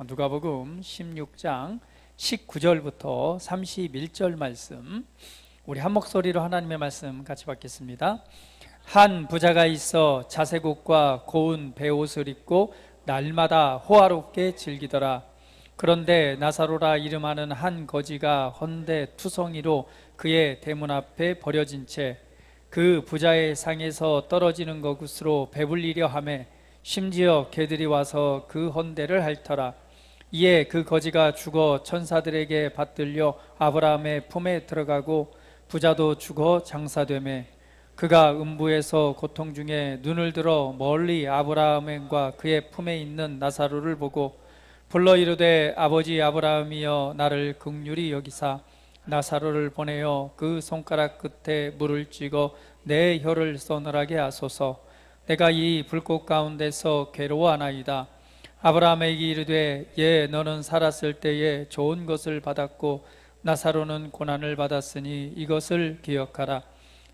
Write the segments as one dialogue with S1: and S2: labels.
S1: 누가복음 16장 19절부터 31절 말씀, 우리 한 목소리로 하나님의 말씀 같이 받겠습니다. 한 부자가 있어 자색옷과 고운 베옷을 입고 날마다 호화롭게 즐기더라. 그런데 나사로라 이름하는 한 거지가 헌데 투성이로 그의 대문 앞에 버려진 채 그 부자의 상에서 떨어지는 것으로 배불리려 하매 심지어 개들이 와서 그 헌대를 핥더라. 이에 그 거지가 죽어 천사들에게 받들려 아브라함의 품에 들어가고 부자도 죽어 장사되매 그가 음부에서 고통 중에 눈을 들어 멀리 아브라함과 그의 품에 있는 나사로를 보고 불러 이르되 아버지 아브라함이여 나를 긍휼히 여기사 나사로를 보내어 그 손가락 끝에 물을 찍어 내 혀를 서늘하게 하소서. 내가 이 불꽃 가운데서 괴로워하나이다. 아브라함에게 이르되 예 너는 살았을 때에 좋은 것을 받았고 나사로는 고난을 받았으니 이것을 기억하라.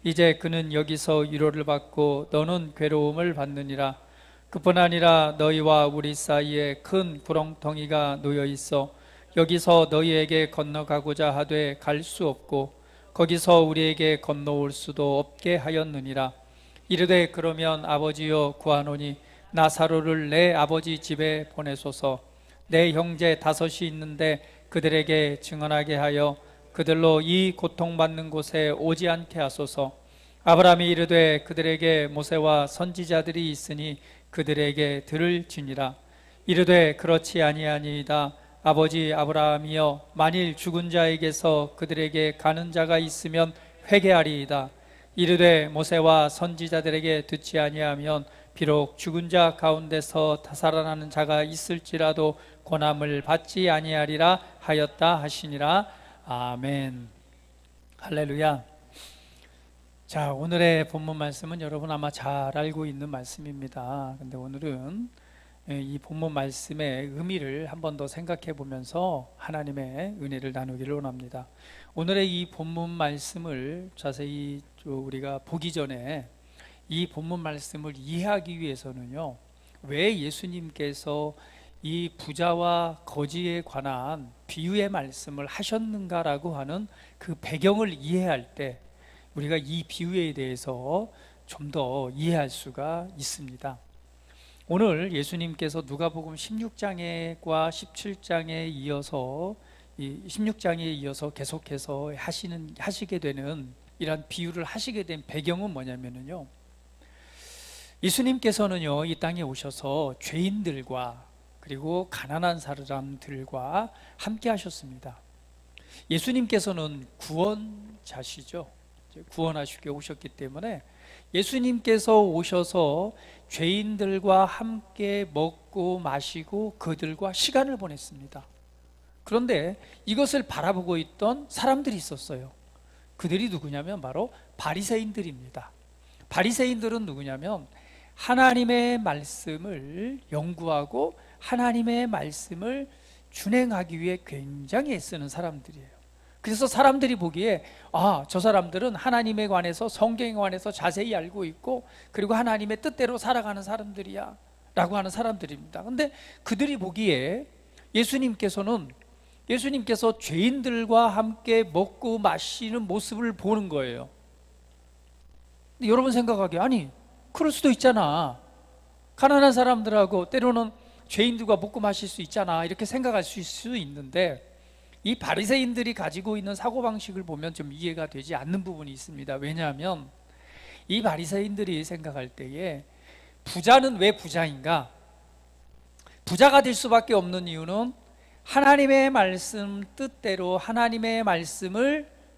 S1: 이제 그는 여기서 위로를 받고 너는 괴로움을 받느니라. 그뿐 아니라 너희와 우리 사이에 큰 구렁텅이가 놓여 있어 여기서 너희에게 건너가고자 하되 갈 수 없고 거기서 우리에게 건너올 수도 없게 하였느니라. 이르되 그러면 아버지여 구하노니 나사로를 내 아버지 집에 보내소서. 내 형제 5이 있는데 그들에게 증언하게 하여 그들로 이 고통받는 곳에 오지 않게 하소서. 아브라함이 이르되 그들에게 모세와 선지자들이 있으니 그들에게 들을지니라. 이르되 그렇지 아니하니이다. 아버지 아브라함이여 만일 죽은 자에게서 그들에게 가는 자가 있으면 회개하리이다. 이르되 모세와 선지자들에게 듣지 아니하면 비록 죽은 자 가운데서 살아나는 자가 있을지라도 고난을 받지 아니하리라 하였다 하시니라. 아멘. 할렐루야. 자, 오늘의 본문 말씀은 여러분 아마 잘 알고 있는 말씀입니다. 근데 오늘은 이 본문 말씀의 의미를 한 번 더 생각해 보면서 하나님의 은혜를 나누기를 원합니다. 오늘의 이 본문 말씀을 자세히 우리가 보기 전에 이 본문 말씀을 이해하기 위해서는요, 왜 예수님께서 이 부자와 거지에 관한 비유의 말씀을 하셨는가라고 하는 그 배경을 이해할 때 우리가 이 비유에 대해서 좀 더 이해할 수가 있습니다. 오늘 예수님께서 누가복음 16장과 17장에 이어서 이 16장에 이어서 계속해서 하시게 되는 이런 비유를 하시게 된 배경은 뭐냐면요, 예수님께서는요 이 땅에 오셔서 죄인들과 그리고 가난한 사람들과 함께 하셨습니다. 예수님께서는 구원자시죠. 구원하시게 오셨기 때문에 예수님께서 오셔서 죄인들과 함께 먹고 마시고 그들과 시간을 보냈습니다. 그런데 이것을 바라보고 있던 사람들이 있었어요. 그들이 누구냐면 바로 바리새인들입니다. 바리새인들은 누구냐면 하나님의 말씀을 연구하고 하나님의 말씀을 준행하기 위해 굉장히 애쓰는 사람들이에요. 그래서 사람들이 보기에 저 사람들은 하나님에 관해서 성경에 관해서 자세히 알고 있고 그리고 하나님의 뜻대로 살아가는 사람들이야 라고 하는 사람들입니다. 근데 그들이 보기에 예수님께서 죄인들과 함께 먹고 마시는 모습을 보는 거예요. 근데 여러분 생각하기에 아니 그럴 수도 있잖아, 가난한 사람들하고 때로는 죄인들과 먹고 마실 수 있잖아, 이렇게 생각할 수 있는데 이 바리새인들이 가지고 있는 사고방식을 보면 좀 이해가 되지 않는 부분이 있습니다. 왜냐하면 이 바리새인들이 생각할 때에 부자는 왜 부자인가? 부자가 될 수밖에 없는 이유는 하나님의 말씀 뜻대로 하나님의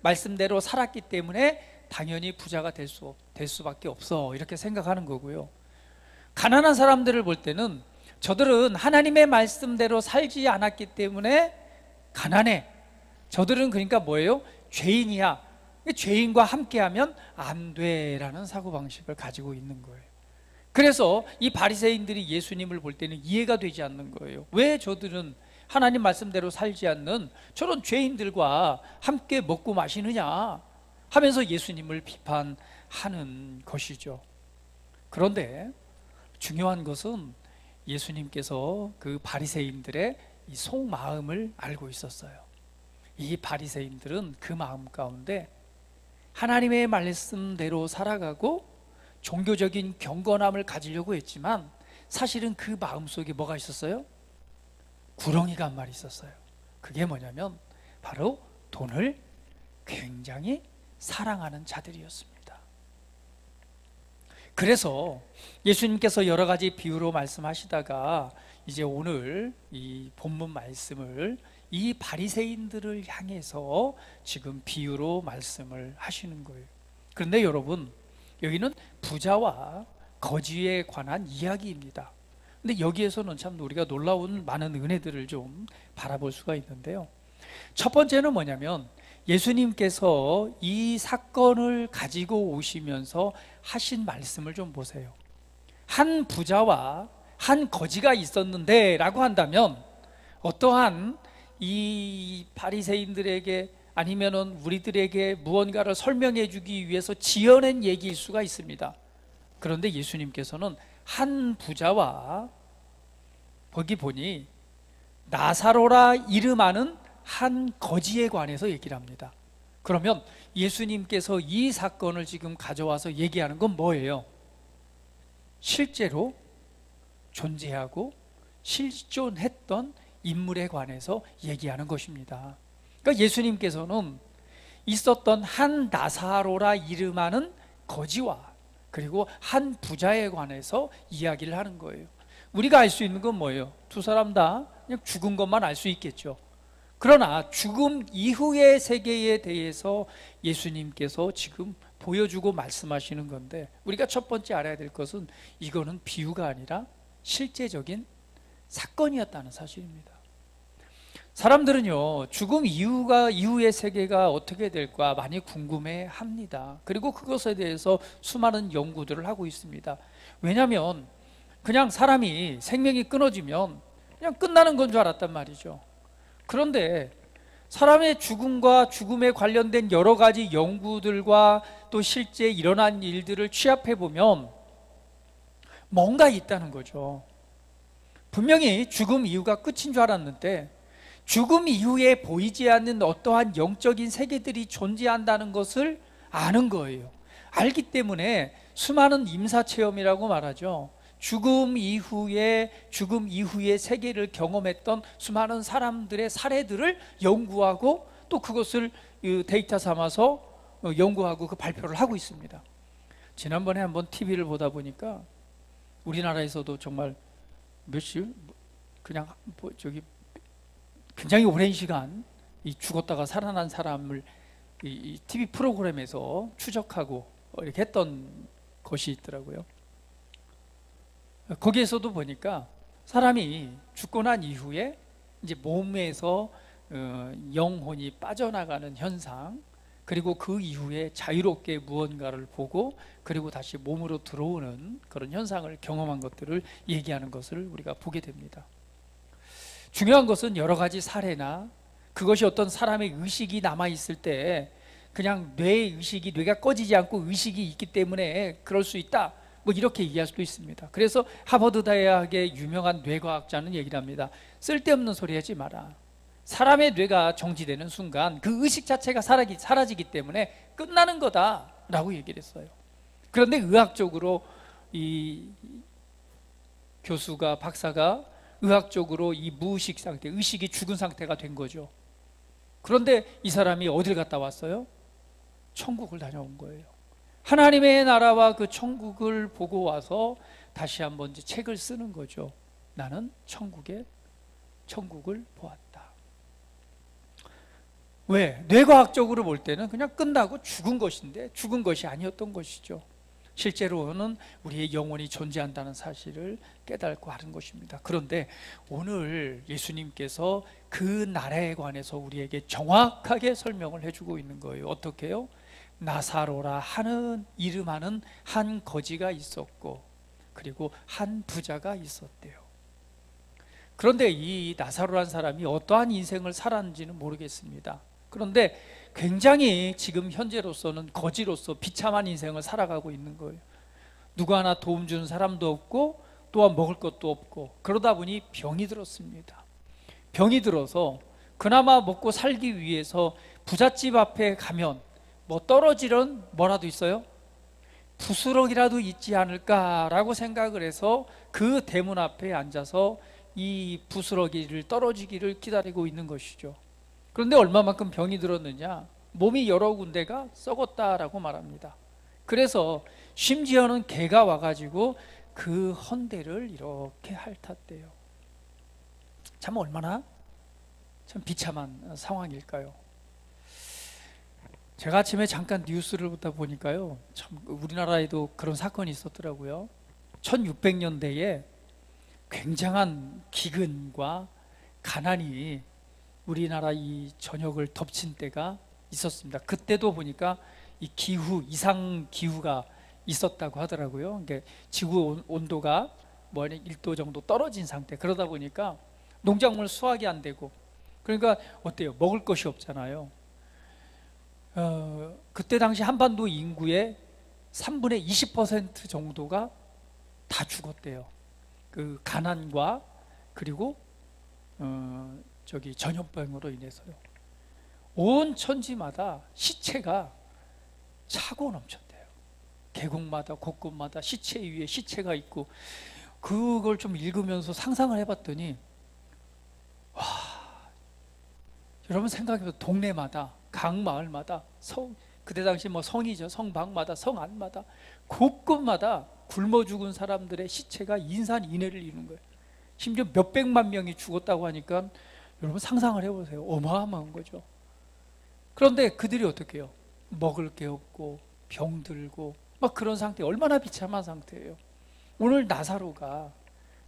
S1: 말씀대로 살았기 때문에 당연히 부자가 될 수밖에 없어, 이렇게 생각하는 거고요. 가난한 사람들을 볼 때는 저들은 하나님의 말씀대로 살지 않았기 때문에 가난해. 저들은 그러니까 뭐예요? 죄인이야. 죄인과 함께하면 안 돼라는 사고방식을 가지고 있는 거예요. 그래서 이 바리새인들이 예수님을 볼 때는 이해가 되지 않는 거예요. 왜 저들은 하나님 말씀대로 살지 않는 저런 죄인들과 함께 먹고 마시느냐 하면서 예수님을 비판하는 것이죠. 그런데 중요한 것은 예수님께서 그 바리새인들의 이 속마음을 알고 있었어요. 이 바리새인들은 그 마음 가운데 하나님의 말씀대로 살아가고 종교적인 경건함을 가지려고 했지만 사실은 그 마음속에 뭐가 있었어요? 구렁이가 한 마리 있었어요. 그게 뭐냐면 바로 돈을 굉장히 사랑하는 자들이었습니다. 그래서 예수님께서 여러 가지 비유로 말씀하시다가 이제 오늘 이 본문 말씀을 이 바리새인들을 향해서 지금 비유로 말씀을 하시는 거예요. 그런데 여러분, 여기는 부자와 거지에 관한 이야기입니다. 근데 여기에서는 참 우리가 놀라운 많은 은혜들을 좀 바라볼 수가 있는데요. 첫 번째는 뭐냐면 예수님께서 이 사건을 가지고 오시면서 하신 말씀을 좀 보세요. 한 부자와 한 거지가 있었는데 라고 한다면 어떠한 이 바리새인들에게 아니면은 우리들에게 무언가를 설명해 주기 위해서 지어낸 얘기일 수가 있습니다. 그런데 예수님께서는 한 부자와 거기 보니 나사로라 이름하는 한 거지에 관해서 얘기를 합니다. 그러면 예수님께서 이 사건을 지금 가져와서 얘기하는 건 뭐예요? 실제로 존재하고 실존했던 인물에 관해서 얘기하는 것입니다. 그러니까 예수님께서는 있었던 한 나사로라 이름하는 거지와 그리고 한 부자에 관해서 이야기를 하는 거예요. 우리가 알 수 있는 건 뭐예요? 두 사람 다 그냥 죽은 것만 알 수 있겠죠. 그러나 죽음 이후의 세계에 대해서 예수님께서 지금 보여주고 말씀하시는 건데, 우리가 첫 번째 알아야 될 것은 이거는 비유가 아니라 실제적인 사건이었다는 사실입니다. 사람들은요, 죽음 이후의 세계가 어떻게 될까 많이 궁금해 합니다. 그리고 그것에 대해서 수많은 연구들을 하고 있습니다. 왜냐하면 그냥 사람이 생명이 끊어지면 그냥 끝나는 건 줄 알았단 말이죠. 그런데 사람의 죽음과 죽음에 관련된 여러 가지 연구들과 또 실제 일어난 일들을 취합해 보면 뭔가 있다는 거죠. 분명히 죽음 이후가 끝인 줄 알았는데 죽음 이후에 보이지 않는 어떠한 영적인 세계들이 존재한다는 것을 아는 거예요. 알기 때문에 수많은 임사체험이라고 말하죠. 죽음 이후의 세계를 경험했던 수많은 사람들의 사례들을 연구하고 또 그것을 데이터 삼아서 연구하고 그 발표를 하고 있습니다. 지난번에 한번 TV를 보다 보니까 우리나라에서도 정말 그냥 굉장히 오랜 시간 이 죽었다가 살아난 사람을 이 TV 프로그램에서 추적하고 이렇게 했던 것이 있더라고요. 거기에서도 보니까 사람이 죽고 난 이후에 이제 몸에서 영혼이 빠져나가는 현상, 그리고 그 이후에 자유롭게 무언가를 보고 그리고 다시 몸으로 들어오는 그런 현상을 경험한 것들을 얘기하는 것을 우리가 보게 됩니다. 중요한 것은 여러 가지 사례나 그것이 어떤 사람의 의식이 남아있을 때 그냥 뇌가 꺼지지 않고 의식이 있기 때문에 그럴 수 있다, 뭐 이렇게 얘기할 수도 있습니다. 그래서 하버드 대학의 유명한 뇌과학자는 얘기를 합니다. 쓸데없는 소리 하지 마라. 사람의 뇌가 정지되는 순간 그 의식 자체가 사라지기 때문에 끝나는 거다라고 얘기를 했어요. 그런데 의학적으로 이 교수가 박사가 의학적으로 이 무의식 상태, 의식이 죽은 상태가 된 거죠. 그런데 이 사람이 어딜 갔다 왔어요? 천국을 다녀온 거예요. 하나님의 나라와 그 천국을 보고 와서 다시 한번 이제 책을 쓰는 거죠. 나는 천국을 보았다. 왜? 뇌과학적으로 볼 때는 그냥 끝나고 죽은 것인데 죽은 것이 아니었던 것이죠. 실제로는 우리의 영혼이 존재한다는 사실을 깨닫고 하는 것입니다. 그런데 오늘 예수님께서 그 나라에 관해서 우리에게 정확하게 설명을 해주고 있는 거예요. 어떻게요? 나사로라 하는 이름하는 한 거지가 있었고 그리고 한 부자가 있었대요. 그런데 이 나사로란 사람이 어떠한 인생을 살았는지는 모르겠습니다. 그런데 굉장히 지금 현재로서는 거지로서 비참한 인생을 살아가고 있는 거예요. 누구 하나 도움 주는 사람도 없고 또한 먹을 것도 없고 그러다 보니 병이 들었습니다. 병이 들어서 그나마 먹고 살기 위해서 부잣집 앞에 가면 뭐 떨어지는 뭐라도 있어요? 부스럭이라도 있지 않을까라고 생각을 해서 그 대문 앞에 앉아서 이 부스러기를 떨어지기를 기다리고 있는 것이죠. 그런데 얼마만큼 병이 들었느냐? 몸이 여러 군데가 썩었다라고 말합니다. 그래서 심지어는 개가 와가지고 그 헌대를 이렇게 핥았대요. 참 얼마나 참 비참한 상황일까요? 제가 아침에 잠깐 뉴스를 보다 보니까요, 참 우리나라에도 그런 사건이 있었더라고요. 1600년대에 굉장한 기근과 가난이 우리나라 이 전역을 덮친 때가 있었습니다. 그때도 보니까 이 기후, 이상 기후가 있었다고 하더라고요. 그러니까 지구 온도가 뭐 1도 정도 떨어진 상태. 그러다 보니까 농작물 수확이 안 되고, 그러니까 어때요? 먹을 것이 없잖아요. 그때 당시 한반도 인구의 3분의 20% 정도가 다 죽었대요. 그 가난과 그리고 전염병으로 인해서요. 온 천지마다 시체가 차고 넘쳤대요. 계곡마다 곳곳마다 시체 위에 시체가 있고, 그걸 좀 읽으면서 상상을 해봤더니, 와, 여러분 생각해보세요. 동네마다, 각 마을마다, 그때 당시 뭐 성이죠. 성방마다, 성 안마다, 곳곳마다 굶어 죽은 사람들의 시체가 인산인해를 이루는 거예요. 심지어 몇백만 명이 죽었다고 하니까 여러분 상상을 해보세요. 어마어마한 거죠. 그런데 그들이 어떻게 해요? 먹을 게 없고 병들고 막 그런 상태, 얼마나 비참한 상태예요. 오늘 나사로가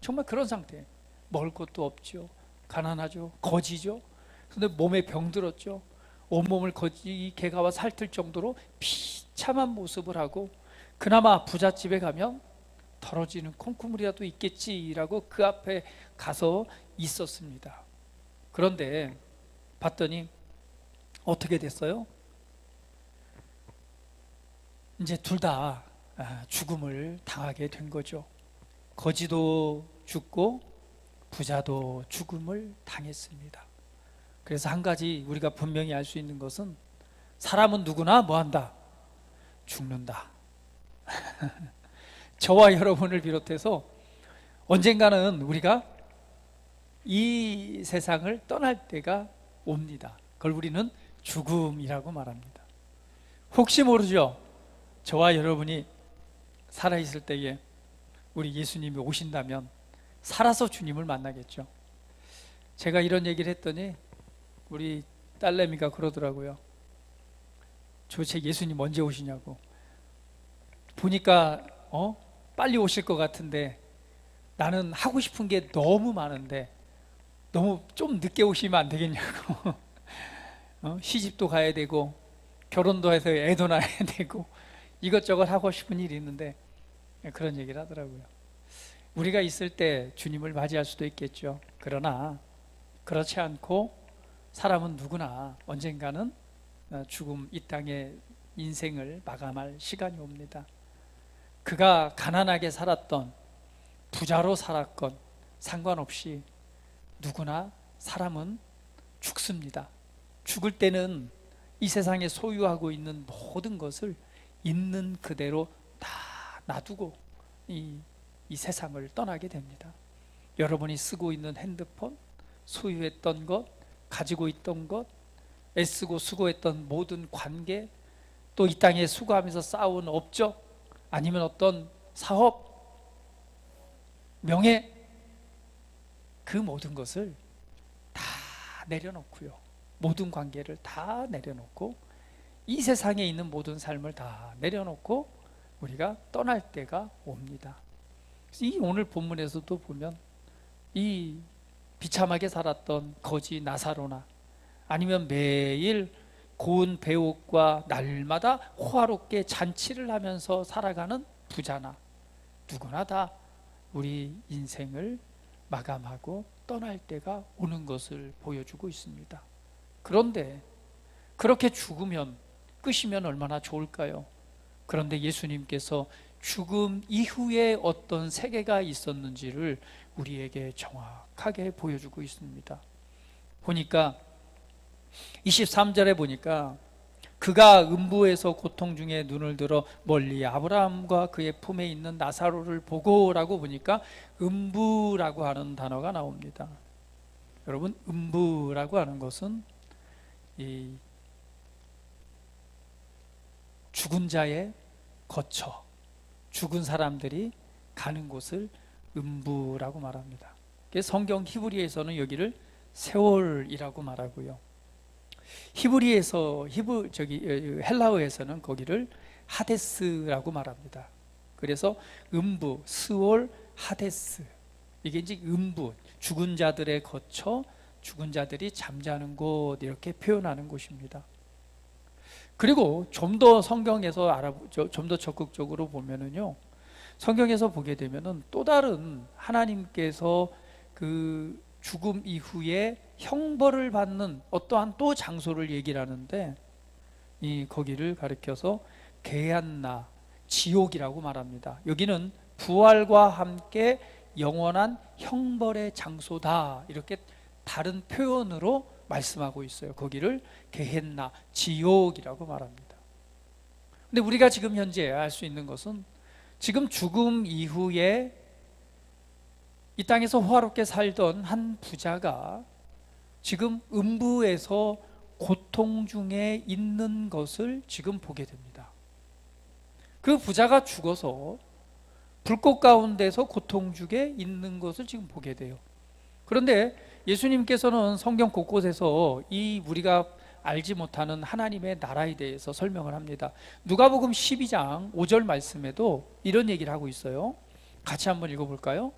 S1: 정말 그런 상태. 먹을 것도 없죠. 가난하죠. 거지죠. 그런데 몸에 병들었죠. 온몸을 거지 개가 와 살뜰 정도로 비참한 모습을 하고, 그나마 부잣집에 가면 덜어지는 콩쿠물이라도 있겠지라고 그 앞에 가서 있었습니다. 그런데 봤더니 어떻게 됐어요? 이제 둘 다 죽음을 당하게 된 거죠. 거지도 죽고 부자도 죽음을 당했습니다. 그래서 한 가지 우리가 분명히 알 수 있는 것은, 사람은 누구나 뭐한다? 죽는다. 저와 여러분을 비롯해서 언젠가는 우리가 이 세상을 떠날 때가 옵니다. 그걸 우리는 죽음이라고 말합니다. 혹시 모르죠? 저와 여러분이 살아있을 때에 우리 예수님이 오신다면 살아서 주님을 만나겠죠. 제가 이런 얘기를 했더니 우리 딸내미가 그러더라고요. 도대체 예수님 언제 오시냐고. 보니까 빨리 오실 것 같은데 나는 하고 싶은 게 너무 많은데 너무 좀 늦게 오시면 안 되겠냐고. 시집도 가야 되고 결혼도 해서 애도 낳아야 되고 이것저것 하고 싶은 일이 있는데, 그런 얘기를 하더라고요. 우리가 있을 때 주님을 맞이할 수도 있겠죠. 그러나 그렇지 않고 사람은 누구나 언젠가는 죽음, 이 땅의 인생을 마감할 시간이 옵니다. 그가 가난하게 살았던, 부자로 살았건 상관없이 누구나 사람은 죽습니다. 죽을 때는 이 세상에 소유하고 있는 모든 것을 있는 그대로 다 놔두고 이 세상을 떠나게 됩니다. 여러분이 쓰고 있는 핸드폰, 소유했던 것, 가지고 있던 것, 애쓰고 수고했던 모든 관계, 또 이 땅에 수고하면서 쌓아온 업적, 아니면 어떤 사업, 명예, 그 모든 것을 다 내려놓고요. 모든 관계를 다 내려놓고 이 세상에 있는 모든 삶을 다 내려놓고 우리가 떠날 때가 옵니다. 이 오늘 본문에서도 보면 이 비참하게 살았던 거지 나사로나, 아니면 매일 고운 배옷과 날마다 호화롭게 잔치를 하면서 살아가는 부자나, 누구나 다 우리 인생을 마감하고 떠날 때가 오는 것을 보여주고 있습니다. 그런데 그렇게 죽으면, 끝이면 얼마나 좋을까요? 그런데 예수님께서 죽음 이후에 어떤 세계가 있었는지를 우리에게 정확하게 보여주고 있습니다. 보니까 23절에 보니까 그가 음부에서 고통 중에 눈을 들어 멀리 아브라함과 그의 품에 있는 나사로를 보고라고 보니까 음부라고 하는 단어가 나옵니다. 여러분, 음부라고 하는 것은 이 죽은 자의 거처, 죽은 사람들이 가는 곳을 음부라고 말합니다. 성경 히브리에서는 여기를 세월이라고 말하고요. 헬라어에서는 거기를 하데스라고 말합니다. 그래서 음부, 스올, 하데스, 이게 이제 음부, 죽은 자들의 거처, 죽은 자들이 잠자는 곳, 이렇게 표현하는 곳입니다. 그리고 좀 더 성경에서 좀 더 적극적으로 보면은요, 성경에서 보게 되면은 또 다른 하나님께서 그 죽음 이후에 형벌을 받는 어떠한 또 장소를 얘기를 하는데, 거기를 가리켜서 게한나, 지옥이라고 말합니다. 여기는 부활과 함께 영원한 형벌의 장소다, 이렇게 다른 표현으로 말씀하고 있어요. 거기를 게헨나, 지옥이라고 말합니다. 근데 우리가 지금 현재 알 수 있는 것은, 지금 죽음 이후에 이 땅에서 호화롭게 살던 한 부자가 지금 음부에서 고통 중에 있는 것을 지금 보게 됩니다. 그 부자가 죽어서 불꽃 가운데서 고통 중에 있는 것을 지금 보게 돼요. 그런데 예수님께서는 성경 곳곳에서 이 우리가 알지 못하는 하나님의 나라에 대해서 설명을 합니다. 누가복음 12장 5절 말씀에도 이런 얘기를 하고 있어요. 같이 한번 읽어볼까요?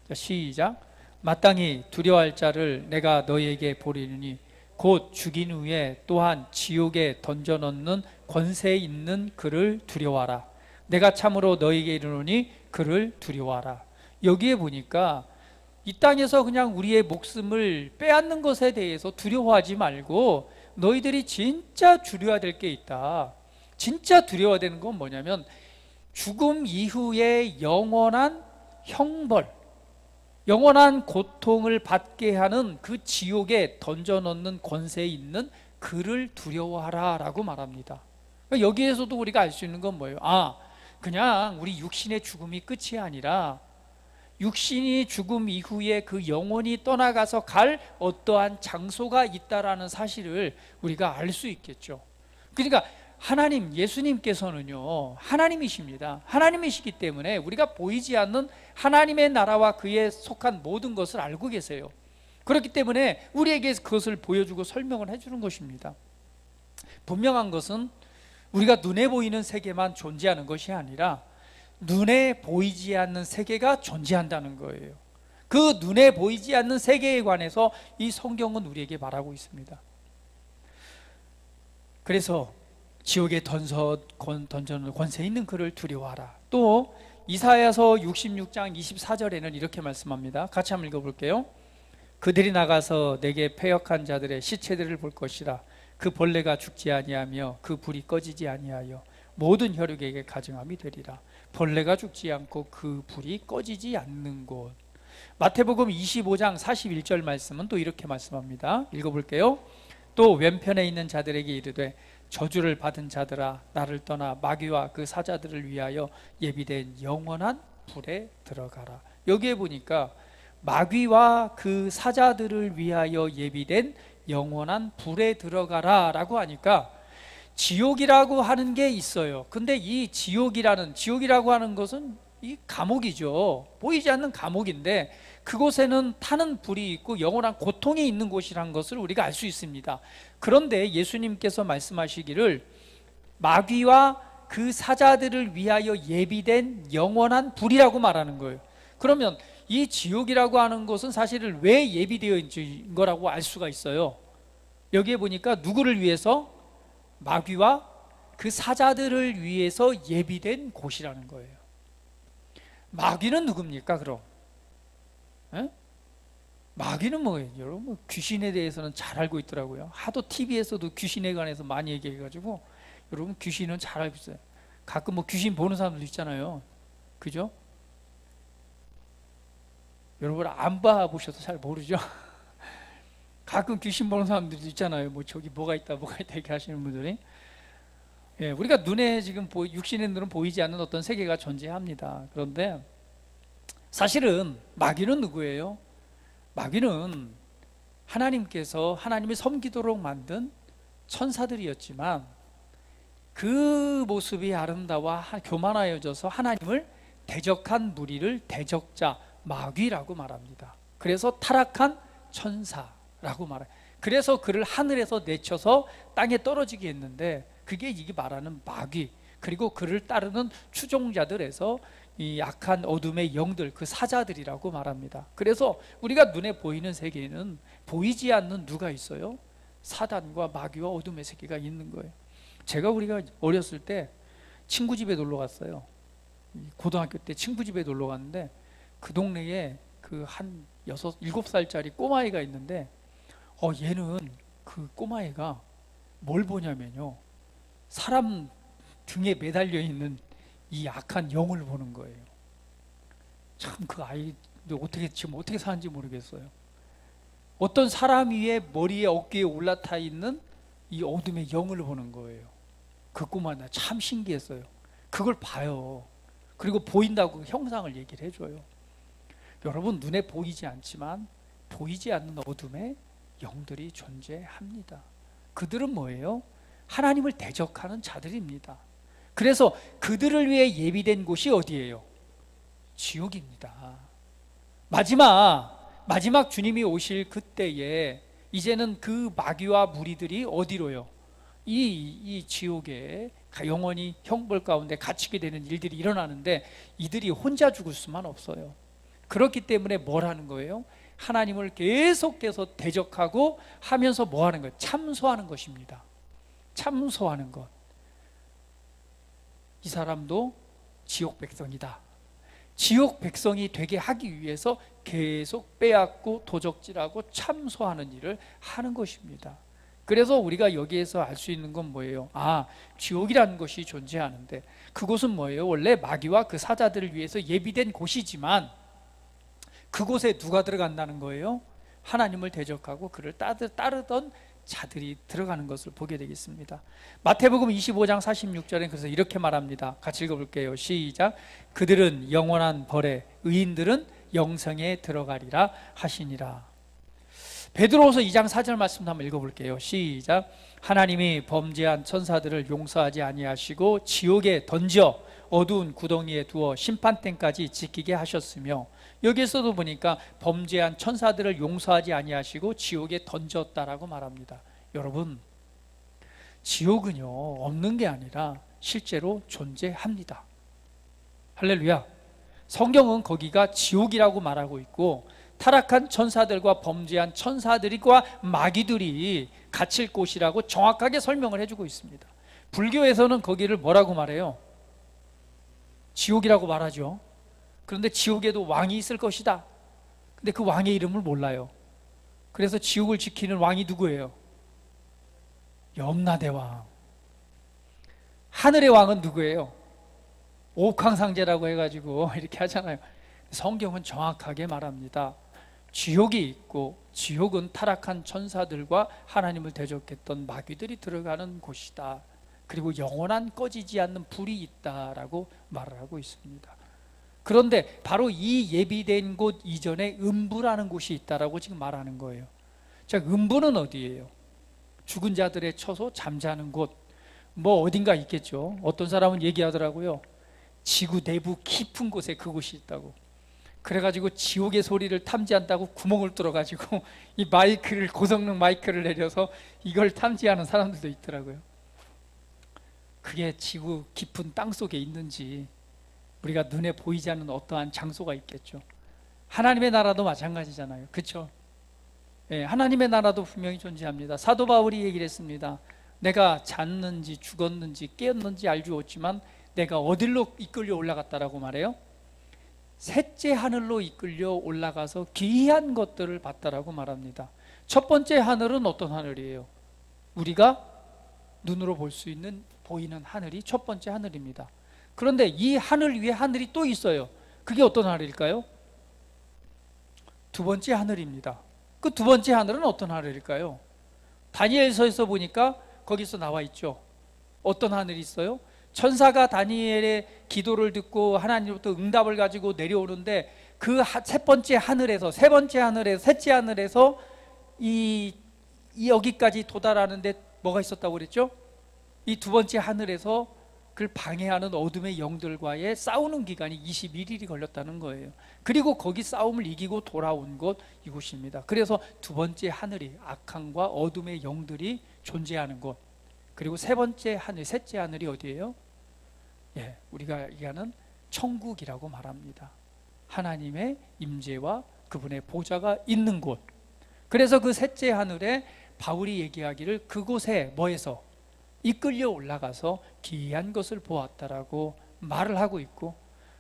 S1: 자, 시작. 마땅히 두려워할 자를 내가 너희에게 보리니 곧 죽인 후에 또한 지옥에 던져넣는 권세 있는 그를 두려워하라. 내가 참으로 너희에게 이르노니 그를 두려워하라. 여기에 보니까 이 땅에서 그냥 우리의 목숨을 빼앗는 것에 대해서 두려워하지 말고 너희들이 진짜 두려워야 될 게 있다. 진짜 두려워야 되는 건 뭐냐면 죽음 이후에 영원한 형벌, 영원한 고통을 받게 하는 그 지옥에 던져넣는 권세 있는 그를 두려워하라 라고 말합니다. 여기에서도 우리가 알 수 있는 건 뭐예요? 그냥 우리 육신의 죽음이 끝이 아니라 육신이 죽음 이후에 그 영혼이 떠나가서 갈 어떠한 장소가 있다라는 사실을 우리가 알 수 있겠죠. 그러니까 하나님, 예수님께서는요, 하나님이십니다. 하나님이시기 때문에 우리가 보이지 않는 하나님의 나라와 그에 속한 모든 것을 알고 계세요. 그렇기 때문에 우리에게 그것을 보여주고 설명을 해주는 것입니다. 분명한 것은 우리가 눈에 보이는 세계만 존재하는 것이 아니라 눈에 보이지 않는 세계가 존재한다는 거예요. 그 눈에 보이지 않는 세계에 관해서 이 성경은 우리에게 말하고 있습니다. 그래서 지옥에 던져놓은 권세 있는 그를 두려워하라. 또 이사야서 66장 24절에는 이렇게 말씀합니다. 같이 한번 읽어볼게요. 그들이 나가서 내게 패역한 자들의 시체들을 볼 것이라. 그 벌레가 죽지 아니하며 그 불이 꺼지지 아니하여 모든 혈육에게 가증함이 되리라. 벌레가 죽지 않고 그 불이 꺼지지 않는 곳. 마태복음 25장 41절 말씀은 또 이렇게 말씀합니다. 읽어볼게요. 또 왼편에 있는 자들에게 이르되 저주를 받은 자들아 나를 떠나 마귀와 그 사자들을 위하여 예비된 영원한 불에 들어가라. 여기에 보니까 마귀와 그 사자들을 위하여 예비된 영원한 불에 들어가라 라고 하니까 지옥이라고 하는 게 있어요. 근데 이 지옥이라고 하는 것은 이 감옥이죠. 보이지 않는 감옥인데 그곳에는 타는 불이 있고 영원한 고통이 있는 곳이라는 것을 우리가 알 수 있습니다. 그런데 예수님께서 말씀하시기를 마귀와 그 사자들을 위하여 예비된 영원한 불이라고 말하는 거예요. 그러면 이 지옥이라고 하는 것은 사실은 왜 예비되어 있는 거라고 알 수가 있어요. 여기에 보니까 누구를 위해서? 마귀와 그 사자들을 위해서 예비된 곳이라는 거예요. 마귀는 누굽니까 그럼? 에? 마귀는 뭐예요? 여러분 귀신에 대해서는 잘 알고 있더라고요. 하도 TV에서도 귀신에 관해서 많이 얘기해가지고 여러분 귀신은 잘 알고 있어요. 가끔 뭐 귀신 보는 사람들 있잖아요. 그죠? 여러분 안 봐보셔서 잘 모르죠? 가끔 귀신 보는 사람들도 있잖아요. 뭐 저기 뭐가 있다 이렇게 하시는 분들이. 예, 우리가 눈에 지금 육신의 눈은 보이지 않는 어떤 세계가 존재합니다. 그런데 사실은 마귀는 누구예요? 마귀는 하나님께서 하나님이 섬기도록 만든 천사들이었지만 그 모습이 아름다워 교만하여져서 하나님을 대적한 무리를 대적자, 마귀라고 말합니다. 그래서 타락한 천사라고 말해요. 그래서 그를 하늘에서 내쳐서 땅에 떨어지게 했는데 그게 이게 말하는 마귀, 그리고 그를 따르는 추종자들에서 이 약한 어둠의 영들, 그 사자들이라고 말합니다. 그래서 우리가 눈에 보이는 세계에는 보이지 않는 누가 있어요? 사단과 마귀와 어둠의 세계가 있는 거예요. 우리가 어렸을 때 친구 집에 놀러 갔어요. 고등학교 때 친구 집에 놀러 갔는데 그 동네에 그 한 6, 7살짜리 꼬마애가 있는데 얘는 그 꼬마애가 뭘 보냐면요, 사람 등에 매달려 있는 이 악한 영을 보는 거예요. 참 그 아이 지금 어떻게 사는지 모르겠어요. 어떤 사람 위에 머리에 어깨에 올라타 있는 이 어둠의 영을 보는 거예요. 그 꼬마 나 참 신기했어요. 그걸 봐요. 그리고 보인다고 형상을 얘기를 해줘요. 여러분, 눈에 보이지 않지만 보이지 않는 어둠의 영들이 존재합니다. 그들은 뭐예요? 하나님을 대적하는 자들입니다. 그래서 그들을 위해 예비된 곳이 어디예요? 지옥입니다. 마지막 주님이 오실 그때에 이제는 그 마귀와 무리들이 어디로요? 이 지옥에 영원히 형벌 가운데 갇히게 되는 일들이 일어나는데 이들이 혼자 죽을 수만 없어요. 그렇기 때문에 뭘 하는 거예요? 하나님을 계속해서 대적하고 하면서 뭐 하는 거예요? 참소하는 것입니다. 참소하는 것. 이 사람도 지옥 백성이다. 지옥 백성이 되게 하기 위해서 계속 빼앗고 도적질하고 참소하는 일을 하는 것입니다. 그래서 우리가 여기에서 알 수 있는 건 뭐예요? 지옥이라는 것이 존재하는데 그곳은 뭐예요? 원래 마귀와 그 사자들을 위해서 예비된 곳이지만 그곳에 누가 들어간다는 거예요? 하나님을 대적하고 그를 따르던 자들이 들어가는 것을 보게 되겠습니다. 마태복음 25장 46절에 그래서 이렇게 말합니다. 같이 읽어볼게요. 시작. 그들은 영원한 벌에 의인들은 영생에 들어가리라 하시니라. 베드로후서 2장 4절 말씀 한번 읽어볼게요. 시작. 하나님이 범죄한 천사들을 용서하지 아니하시고 지옥에 던져 어두운 구덩이에 두어 심판때까지 지키게 하셨으며, 여기에서도 보니까 범죄한 천사들을 용서하지 아니하시고 지옥에 던졌다라고 말합니다. 여러분, 지옥은요 없는 게 아니라 실제로 존재합니다. 할렐루야. 성경은 거기가 지옥이라고 말하고 있고 타락한 천사들과 범죄한 천사들과 마귀들이 갇힐 곳이라고 정확하게 설명을 해주고 있습니다. 불교에서는 거기를 뭐라고 말해요? 지옥이라고 말하죠. 그런데 지옥에도 왕이 있을 것이다. 근데 그 왕의 이름을 몰라요. 그래서 지옥을 지키는 왕이 누구예요? 염라대왕. 하늘의 왕은 누구예요? 옥황상제라고 해가지고 이렇게 하잖아요. 성경은 정확하게 말합니다. 지옥이 있고 지옥은 타락한 천사들과 하나님을 대적했던 마귀들이 들어가는 곳이다. 그리고 영원한 꺼지지 않는 불이 있다라고 말을 하고 있습니다. 그런데 바로 이 예비된 곳 이전에 음부라는 곳이 있다라고 지금 말하는 거예요. 자, 음부는 어디예요? 죽은 자들의 처소, 잠자는 곳, 뭐 어딘가 있겠죠. 어떤 사람은 얘기하더라고요. 지구 내부 깊은 곳에 그곳이 있다고. 그래가지고 지옥의 소리를 탐지한다고 구멍을 뚫어가지고 이 마이크를, 고성능 마이크를 내려서 이걸 탐지하는 사람들도 있더라고요. 그게 지구 깊은 땅 속에 있는지 우리가 눈에 보이지 않는 어떠한 장소가 있겠죠. 하나님의 나라도 마찬가지잖아요. 그렇죠? 예, 하나님의 나라도 분명히 존재합니다. 사도 바울이 얘기를 했습니다. 내가 잤는지 죽었는지 깨었는지 알지 못지만 내가 어디로 이끌려 올라갔다라고 말해요? 셋째 하늘로 이끌려 올라가서 기이한 것들을 봤다라고 말합니다. 첫 번째 하늘은 어떤 하늘이에요? 우리가 눈으로 볼 수 있는 보이는 하늘이 첫 번째 하늘입니다. 그런데 이 하늘 위에 하늘이 또 있어요. 그게 어떤 하늘일까요? 두 번째 하늘입니다. 그 두 번째 하늘은 어떤 하늘일까요? 다니엘서에서 보니까 거기서 나와 있죠. 어떤 하늘이 있어요? 천사가 다니엘의 기도를 듣고 하나님으로부터 응답을 가지고 내려오는데 그 세 번째 하늘에서, 세 번째 하늘에서, 셋째 하늘에서 이 여기까지 도달하는데 뭐가 있었다고 그랬죠? 이 두 번째 하늘에서 그를 방해하는 어둠의 영들과의 싸우는 기간이 21일이 걸렸다는 거예요. 그리고 거기 싸움을 이기고 돌아온 곳 이곳입니다. 그래서 두 번째 하늘이 악함과 어둠의 영들이 존재하는 곳, 그리고 세 번째 하늘, 셋째 하늘이 어디예요? 예, 우리가 얘기하는 천국이라고 말합니다. 하나님의 임재와 그분의 보좌가 있는 곳. 그래서 그 셋째 하늘에 바울이 얘기하기를 그곳에 뭐해서 이끌려 올라가서 기이한 것을 보았다라고 말을 하고 있고,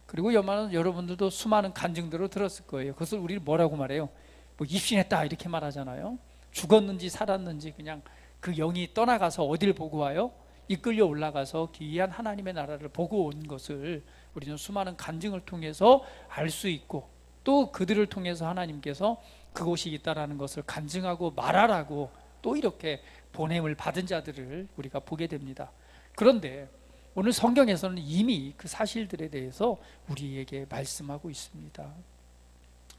S1: 그리고 여러분들도 수많은 간증들을 들었을 거예요. 그것을 우리는 뭐라고 말해요? 뭐 입신했다 이렇게 말하잖아요. 죽었는지 살았는지 그냥 그 영이 떠나가서 어딜 보고 와요? 이끌려 올라가서 기이한 하나님의 나라를 보고 온 것을 우리는 수많은 간증을 통해서 알 수 있고, 또 그들을 통해서 하나님께서 그곳이 있다라는 것을 간증하고 말하라고 또 이렇게 보냄을 받은 자들을 우리가 보게 됩니다. 그런데 오늘 성경에서는 이미 그 사실들에 대해서 우리에게 말씀하고 있습니다.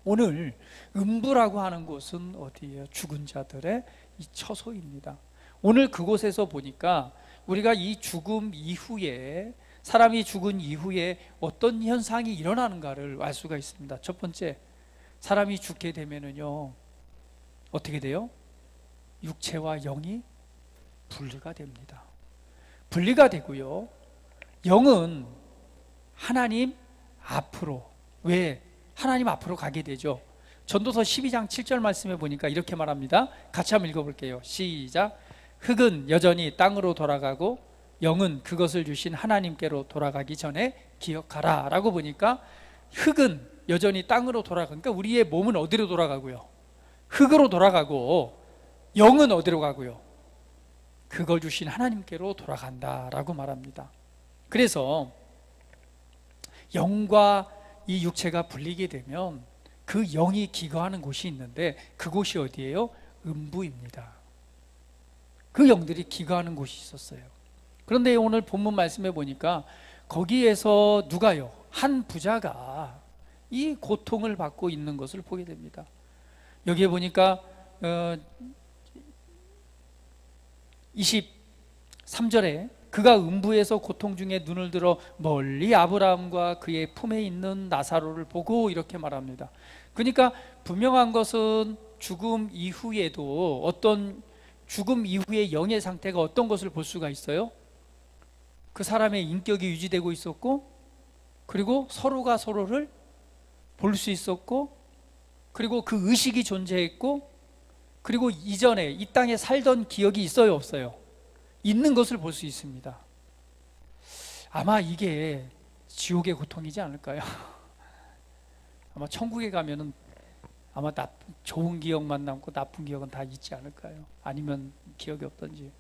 S1: 오늘 음부라고 하는 곳은 어디예요? 죽은 자들의 이 처소입니다. 오늘 그곳에서 보니까 우리가 이 죽음 이후에, 사람이 죽은 이후에 어떤 현상이 일어나는가를 알 수가 있습니다. 첫 번째, 사람이 죽게 되면은요 어떻게 돼요? 육체와 영이 분리가 됩니다. 분리가 되고요, 영은 하나님 앞으로, 왜? 하나님 앞으로 가게 되죠. 전도서 12장 7절 말씀에 보니까 이렇게 말합니다. 같이 한번 읽어볼게요. 시작. 흙은 여전히 땅으로 돌아가고 영은 그것을 주신 하나님께로 돌아가기 전에 기억하라 라고 보니까, 흙은 여전히 땅으로 돌아가니까 우리의 몸은 어디로 돌아가고요? 흙으로 돌아가고, 영은 어디로 가고요? 그걸 주신 하나님께로 돌아간다라고 말합니다. 그래서 영과 이 육체가 분리게 되면 그 영이 기거하는 곳이 있는데 그곳이 어디예요? 음부입니다. 그 영들이 기거하는 곳이 있었어요. 그런데 오늘 본문 말씀에 보니까 거기에서 누가요? 한 부자가 이 고통을 받고 있는 것을 보게 됩니다. 여기에 보니까 23절에 그가 음부에서 고통 중에 눈을 들어 멀리 아브라함과 그의 품에 있는 나사로를 보고 이렇게 말합니다. 그러니까 분명한 것은 죽음 이후에도 어떤 죽음 이후의 영의 상태가 어떤 것을 볼 수가 있어요? 그 사람의 인격이 유지되고 있었고, 그리고 서로가 서로를 볼 수 있었고, 그리고 그 의식이 존재했고, 그리고 이전에 이 땅에 살던 기억이 있어요, 없어요? 있는 것을 볼 수 있습니다. 아마 이게 지옥의 고통이지 않을까요? 아마 천국에 가면은 아마 좋은 기억만 남고 나쁜 기억은 다 있지 않을까요? 아니면 기억이 없던지.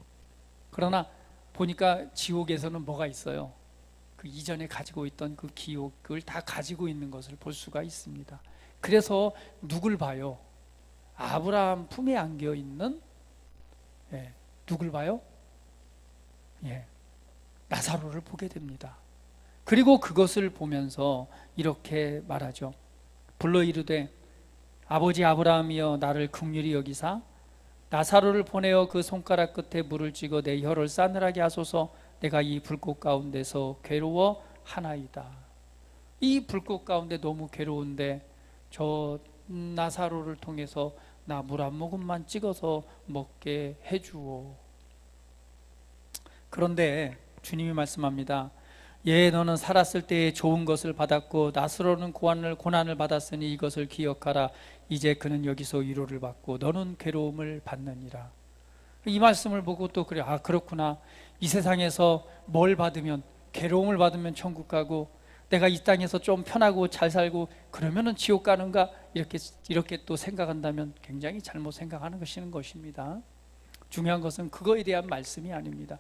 S1: 그러나 보니까 지옥에서는 뭐가 있어요? 그 이전에 가지고 있던 그 기억을 다 가지고 있는 것을 볼 수가 있습니다. 그래서 누굴 봐요? 아브라함 품에 안겨 있는, 누굴 봐요? 나사로를 보게 됩니다. 그리고 그것을 보면서 이렇게 말하죠. 불러 이르되 아버지 아브라함이여 나를 긍휼히 여기사 나사로를 보내어 그 손가락 끝에 물을 쥐고 내 혀를 싸늘하게 하소서. 내가 이 불꽃 가운데서 괴로워하나이다. 이 불꽃 가운데 너무 괴로운데 저 나사로를 통해서 나 물 한 모금만 찍어서 먹게 해주오. 그런데 주님이 말씀합니다. 너는 살았을 때에 좋은 것을 받았고 나사로는 고난을 받았으니 이것을 기억하라. 이제 그는 여기서 위로를 받고 너는 괴로움을 받느니라. 이 말씀을 보고 또 그래, 그렇구나. 이 세상에서 뭘 받으면, 괴로움을 받으면 천국 가고, 내가 이 땅에서 좀 편하고 잘 살고 그러면은 지옥 가는가, 이렇게 또 생각한다면 굉장히 잘못 생각하는 것입니다. 중요한 것은 그거에 대한 말씀이 아닙니다.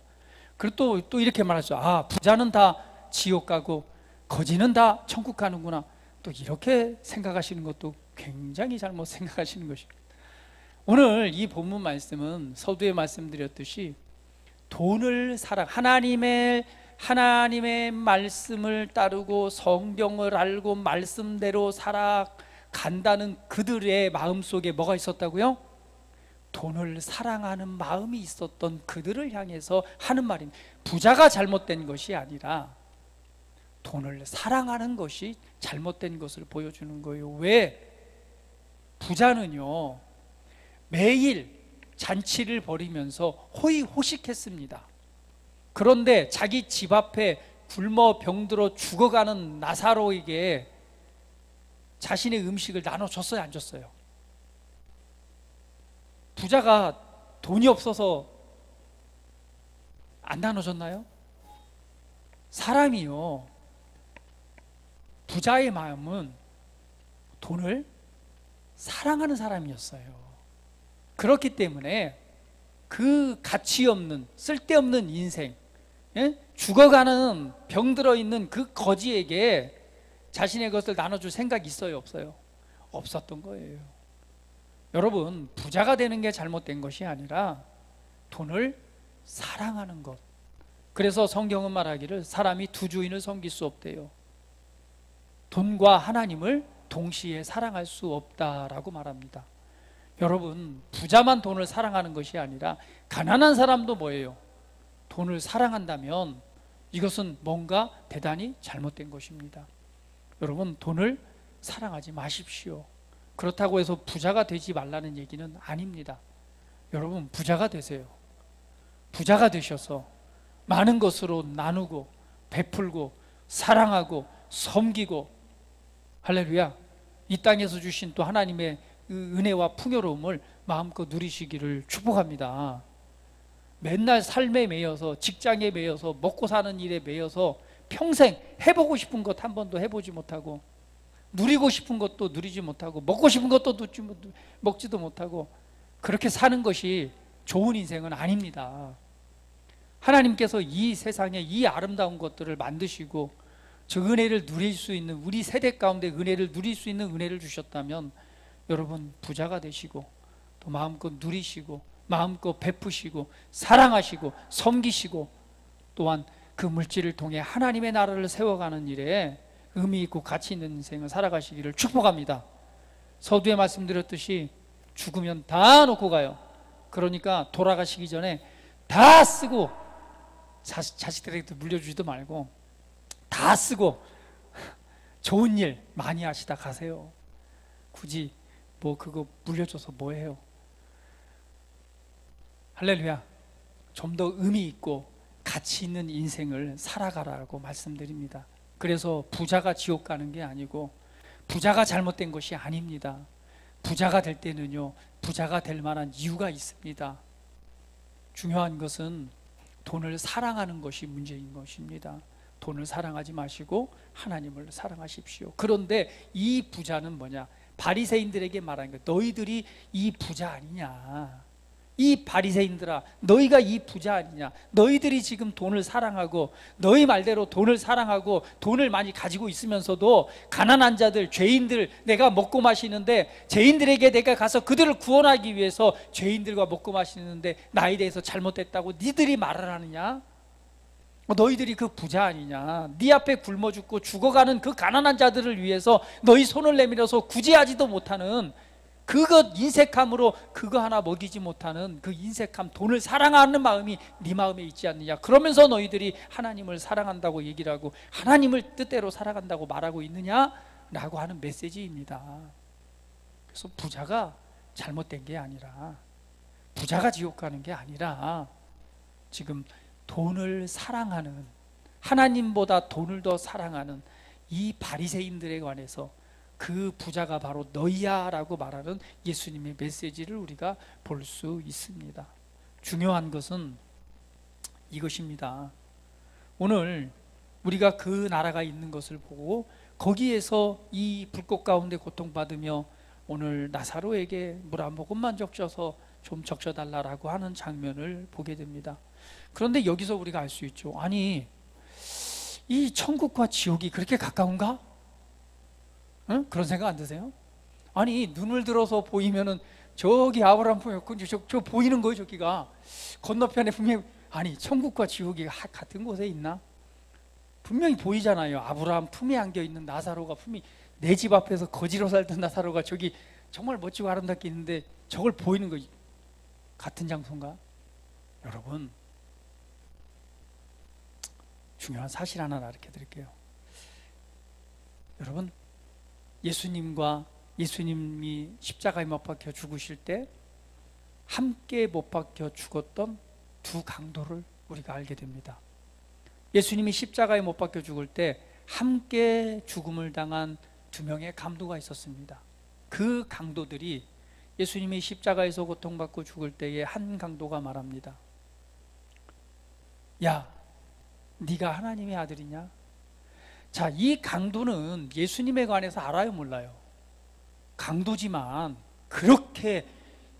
S1: 그리고 또 이렇게 말하죠. 부자는 다 지옥 가고 거지는 다 천국 가는구나. 또 이렇게 생각하시는 것도 굉장히 잘못 생각하시는 것입니다. 오늘 이 본문 말씀은 서두에 말씀드렸듯이 돈을 하나님의 말씀을 따르고 성경을 알고 말씀대로 살아간다는 그들의 마음속에 뭐가 있었다고요? 돈을 사랑하는 마음이 있었던 그들을 향해서 하는 말입니다. 부자가 잘못된 것이 아니라 돈을 사랑하는 것이 잘못된 것을 보여주는 거예요. 왜? 부자는요, 매일 잔치를 벌이면서 호의호식했습니다. 그런데 자기 집 앞에 굶어 병들어 죽어가는 나사로에게 자신의 음식을 나눠줬어요, 안 줬어요? 부자가 돈이 없어서 안 나눠줬나요? 사람이요, 부자의 마음은 돈을 사랑하는 사람이었어요. 그렇기 때문에 그 가치 없는 쓸데없는 인생, 죽어가는 병들어 있는 그 거지에게 자신의 것을 나눠줄 생각이 있어요, 없어요? 없었던 거예요. 여러분, 부자가 되는 게 잘못된 것이 아니라 돈을 사랑하는 것. 그래서 성경은 말하기를 사람이 두 주인을 섬길 수 없대요. 돈과 하나님을 동시에 사랑할 수 없다라고 말합니다. 여러분, 부자만 돈을 사랑하는 것이 아니라 가난한 사람도 뭐예요? 돈을 사랑한다면 이것은 뭔가 대단히 잘못된 것입니다. 여러분, 돈을 사랑하지 마십시오. 그렇다고 해서 부자가 되지 말라는 얘기는 아닙니다. 여러분, 부자가 되세요. 부자가 되셔서 많은 것으로 나누고 베풀고 사랑하고 섬기고, 할렐루야, 이 땅에서 주신 또 하나님의 은혜와 풍요로움을 마음껏 누리시기를 축복합니다. 맨날 삶에 매여서, 직장에 매여서, 먹고 사는 일에 매여서 평생 해보고 싶은 것 한 번도 해보지 못하고, 누리고 싶은 것도 누리지 못하고, 먹고 싶은 것도 먹지도 못하고, 그렇게 사는 것이 좋은 인생은 아닙니다. 하나님께서 이 세상에 이 아름다운 것들을 만드시고 저 은혜를 누릴 수 있는, 우리 세대 가운데 은혜를 누릴 수 있는 은혜를 주셨다면 여러분, 부자가 되시고 또 마음껏 누리시고 마음껏 베푸시고 사랑하시고 섬기시고, 또한 그 물질을 통해 하나님의 나라를 세워가는 일에 의미 있고 가치 있는 인생을 살아가시기를 축복합니다. 서두에 말씀드렸듯이 죽으면 다 놓고 가요. 그러니까 돌아가시기 전에 다 쓰고, 자식들에게도 물려주지도 말고 다 쓰고 좋은 일 많이 하시다 가세요. 굳이 뭐 그거 물려줘서 뭐해요? 할렐루야. 좀 더 의미 있고 가치 있는 인생을 살아가라고 말씀드립니다. 그래서 부자가 지옥 가는 게 아니고 부자가 잘못된 것이 아닙니다. 부자가 될 때는요, 부자가 될 만한 이유가 있습니다. 중요한 것은 돈을 사랑하는 것이 문제인 것입니다. 돈을 사랑하지 마시고 하나님을 사랑하십시오. 그런데 이 부자는 뭐냐? 바리새인들에게 말하는 거예요. 너희들이 이 부자 아니냐? 이 바리새인들아, 너희가 이 부자 아니냐? 너희들이 지금 돈을 사랑하고, 너희 말대로 돈을 사랑하고 돈을 많이 가지고 있으면서도 가난한 자들, 죄인들 내가 먹고 마시는데, 죄인들에게 내가 가서 그들을 구원하기 위해서 죄인들과 먹고 마시는데 나에 대해서 잘못됐다고 니들이 말을 하느냐? 너희들이 그 부자 아니냐? 네 앞에 굶어 죽고 죽어가는 그 가난한 자들을 위해서 너희 손을 내밀어서 구제하지도 못하는, 그것 인색함으로 그거 하나 먹이지 못하는 그 인색함, 돈을 사랑하는 마음이 네 마음에 있지 않느냐? 그러면서 너희들이 하나님을 사랑한다고 얘기를 하고 하나님을 뜻대로 살아간다고 말하고 있느냐? 라고 하는 메시지입니다. 그래서 부자가 잘못된 게 아니라, 부자가 지옥 가는 게 아니라, 지금 돈을 사랑하는, 하나님보다 돈을 더 사랑하는 이 바리새인들에 관해서 그 부자가 바로 너희야 라고 말하는 예수님의 메시지를 우리가 볼 수 있습니다. 중요한 것은 이것입니다. 오늘 우리가 그 나라가 있는 것을 보고 거기에서 이 불꽃 가운데 고통받으며 오늘 나사로에게 물 한 모금만 적셔서 좀 적셔달라고 하는 장면을 보게 됩니다. 그런데 여기서 우리가 알 수 있죠. 아니, 이 천국과 지옥이 그렇게 가까운가? 응? 그런 생각 안 드세요? 아니, 눈을 들어서 보이면은 저기 아브라함 품이었고 저 보이는 거예요. 저기가 건너편에 분명히, 아니 천국과 지옥이 같은 곳에 있나? 분명히 보이잖아요. 아브라함 품에 안겨 있는 나사로가, 품이 내 집 앞에서 거지로 살던 나사로가 저기 정말 멋지고 아름답게 있는데 저걸 보이는 거 같은 장소인가? 여러분, 중요한 사실 하나 가르쳐 드릴게요. 여러분, 예수님이 십자가에 못 박혀 죽으실 때 함께 못 박혀 죽었던 두 강도를 우리가 알게 됩니다. 예수님이 십자가에 못 박혀 죽을 때 함께 죽음을 당한 두 명의 강도가 있었습니다. 그 강도들이 예수님이 십자가에서 고통받고 죽을 때에 한 강도가 말합니다. 야, 네가 하나님의 아들이냐? 자, 이 강도는 예수님에 관해서 알아요, 몰라요? 강도지만 그렇게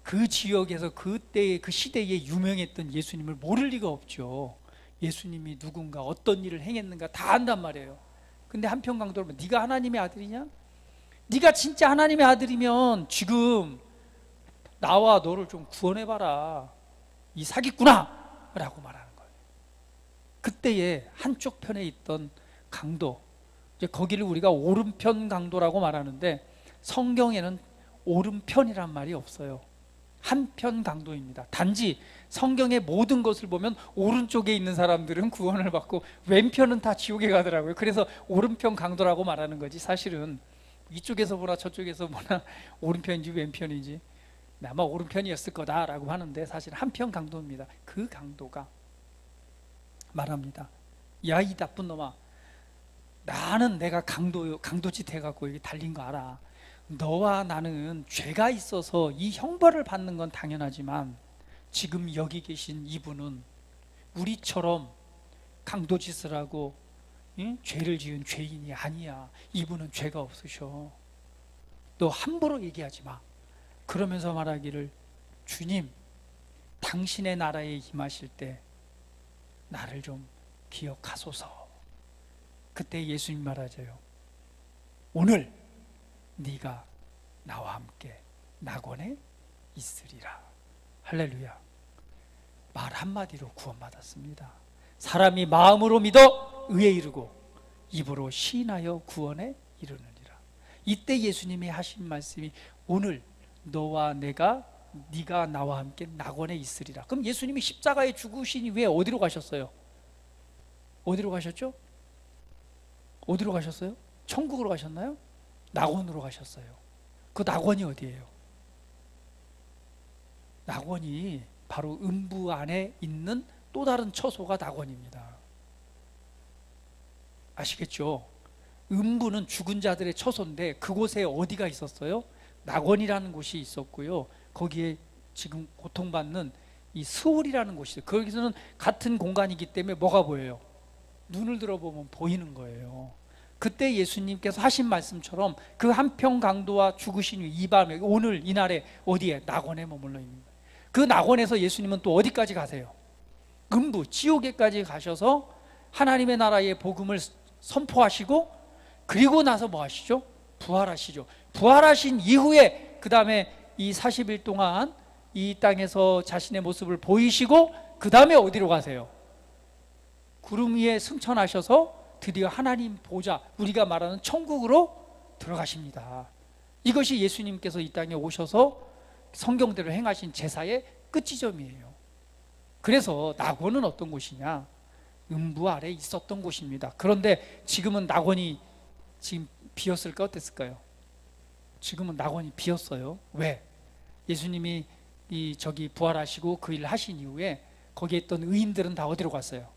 S1: 그 지역에서 그때의 그 시대에 유명했던 예수님을 모를 리가 없죠. 예수님이 누군가 어떤 일을 행했는가 다 안단 말이에요. 근데 한편 강도는 네가 하나님의 아들이냐? 네가 진짜 하나님의 아들이면 지금 나와 너를 좀 구원해봐라, 이 사기꾼아! 라고 말하는 거예요. 그때에 한쪽 편에 있던 강도, 이제 거기를 우리가 오른편 강도라고 말하는데 성경에는 오른편이란 말이 없어요. 한편 강도입니다. 단지 성경의 모든 것을 보면 오른쪽에 있는 사람들은 구원을 받고 왼편은 다 지옥에 가더라고요. 그래서 오른편 강도라고 말하는 거지, 사실은 이쪽에서 보나 저쪽에서 보나 오른편인지 왼편인지 아마 오른편이었을 거다라고 하는데 사실 한편 강도입니다. 그 강도가 말합니다. 야, 이 나쁜 놈아, 나는 내가 강도짓 해갖고 여기 달린 거 알아. 너와 나는 죄가 있어서 이 형벌을 받는 건 당연하지만 지금 여기 계신 이분은 우리처럼 강도짓을 하고 죄를 지은 죄인이 아니야. 이분은 죄가 없으셔. 너 함부로 얘기하지 마. 그러면서 말하기를, 주님, 당신의 나라에 임하실 때 나를 좀 기억하소서. 그때 예수님 말하죠. 오늘 네가 나와 함께 낙원에 있으리라. 할렐루야. 말 한마디로 구원받았습니다. 사람이 마음으로 믿어 의에 이르고 입으로 시인하여 구원에 이르느니라. 이때 예수님이 하신 말씀이 오늘 너와 네가 나와 함께 낙원에 있으리라. 그럼 예수님이 십자가에 죽으시니 왜 어디로 가셨어요? 어디로 가셨죠? 어디로 가셨어요? 천국으로 가셨나요? 낙원으로 가셨어요. 그 낙원이 어디예요? 낙원이 바로 음부 안에 있는 또 다른 처소가 낙원입니다. 아시겠죠? 음부는 죽은 자들의 처소인데 그곳에 어디가 있었어요? 낙원이라는 곳이 있었고요. 거기에 지금 고통받는 이 스올이라는 곳이 있어요. 거기서는 같은 공간이기 때문에 뭐가 보여요? 눈을 들어보면 보이는 거예요. 그때 예수님께서 하신 말씀처럼 그 한평 강도와 죽으신 이 밤에, 오늘 이날에 어디에? 낙원에 머물러 있는 거예요. 그 낙원에서 예수님은 또 어디까지 가세요? 음부, 지옥에까지 가셔서 하나님의 나라의 복음을 선포하시고, 그리고 나서 뭐 하시죠? 부활하시죠. 부활하신 이후에 그 다음에 이 40일 동안 이 땅에서 자신의 모습을 보이시고 그 다음에 어디로 가세요? 구름 위에 승천하셔서 드디어 하나님 보좌, 우리가 말하는 천국으로 들어가십니다. 이것이 예수님께서 이 땅에 오셔서 성경대로 행하신 제사의 끝지점이에요. 그래서 낙원은 어떤 곳이냐? 음부 아래 있었던 곳입니다. 그런데 지금은 낙원이 지금 비었을까 어땠을까요? 지금은 낙원이 비었어요. 왜? 예수님이 저기 부활하시고 그 일을 하신 이후에 거기에 있던 의인들은 다 어디로 갔어요?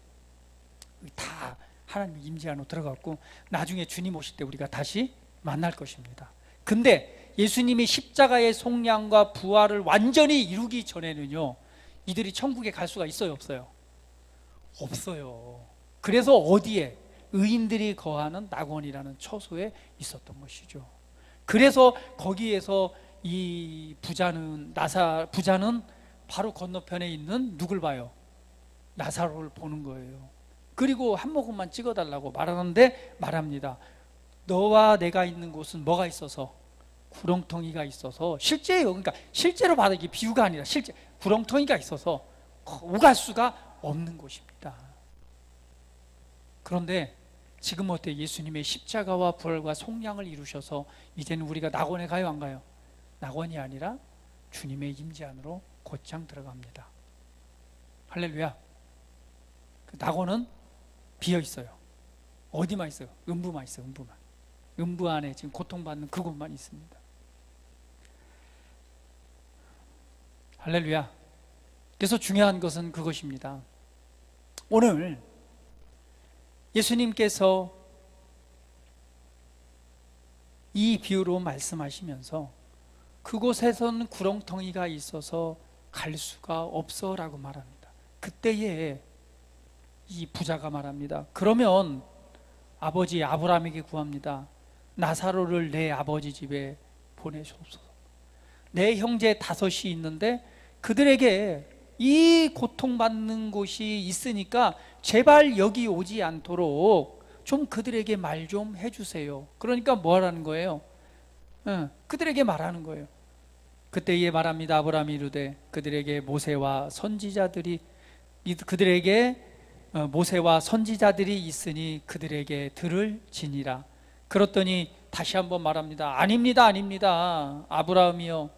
S1: 다 하나님의 임재 안으로 들어갔고 나중에 주님 오실 때 우리가 다시 만날 것입니다. 근데 예수님이 십자가의 속량과 부활을 완전히 이루기 전에는요, 이들이 천국에 갈 수가 있어요, 없어요? 없어요. 그래서 어디에? 의인들이 거하는 낙원이라는 처소에 있었던 것이죠. 그래서 거기에서 이 부자는 바로 건너편에 있는 누굴 봐요? 나사로를 보는 거예요. 그리고 한 모금만 찍어달라고 말하는데 말합니다. 너와 내가 있는 곳은 뭐가 있어서? 구렁텅이가 있어서 실제예요. 그러니까 실제로 받은 게 비유가 아니라 실제 구렁텅이가 있어서 오갈 수가 없는 곳입니다. 그런데 지금 어때? 예수님의 십자가와 부활과 속량을 이루셔서 이제는 우리가 낙원에 가요, 안 가요? 낙원이 아니라 주님의 임재 안으로 곧장 들어갑니다. 할렐루야. 그 낙원은 비어 있어요. 어디만 있어요? 음부만 있어요. 음부만. 음부 안에 지금 고통받는 그곳만 있습니다. 할렐루야. 그래서 중요한 것은 그것입니다. 오늘 예수님께서 이 비유로 말씀하시면서 그곳에서는 구렁텅이가 있어서 갈 수가 없어 라고 말합니다. 그때에 이 부자가 말합니다. 그러면 아버지 아브라함에게 구합니다. 나사로를 내 아버지 집에 보내시옵소서. 내 형제 5이 있는데 그들에게 이 고통받는 곳이 있으니까 제발 여기 오지 않도록 좀 그들에게 말 좀 해주세요. 그러니까 뭐 하라는 거예요? 그들에게 말하는 거예요. 그때에 말합니다. 아브라함이 이르되 그들에게 모세와 선지자들이 있으니 그들에게 들을지니라. 그랬더니 다시 한번 말합니다. 아닙니다, 아닙니다. 아브라함이요,